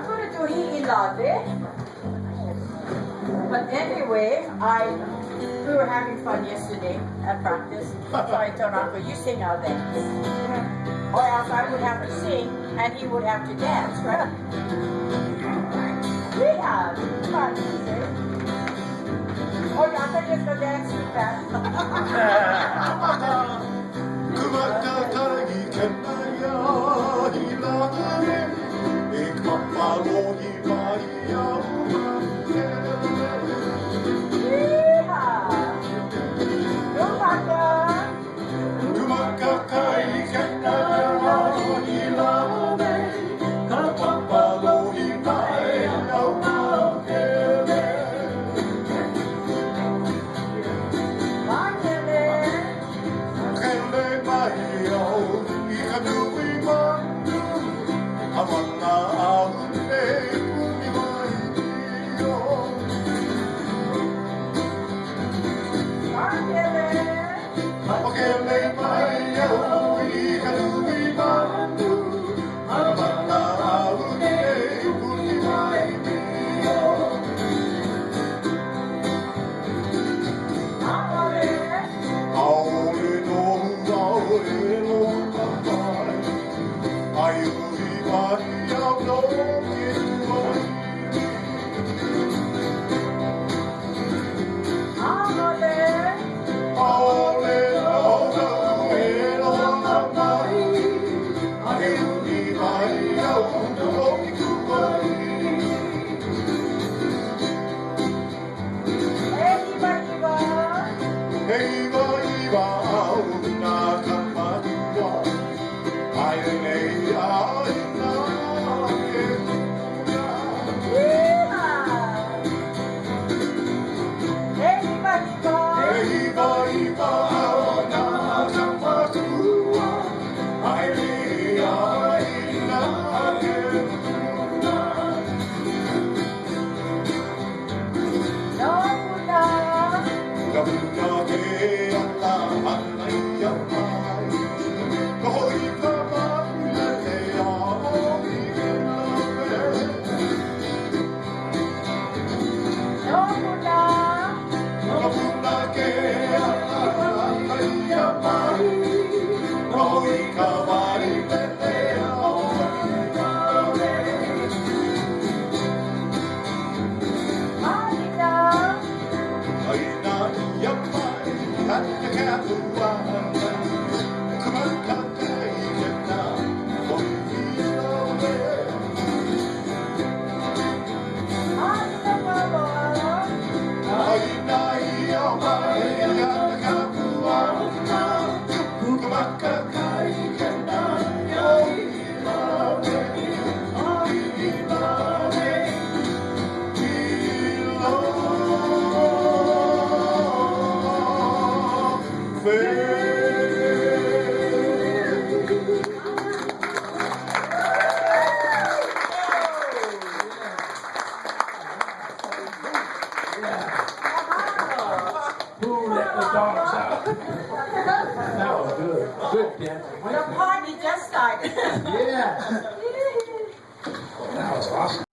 I'm going to do Hiilade. But anyway, we were having fun yesterday at practice. So I told Uncle, you sing, I'll dance. Or else I would have to sing and he would have to dance, right? Yeah, fun music. Oh, yeah, I thought you were going to dance with that. That was good. Good dancing. The party just started. Yeah. That was awesome.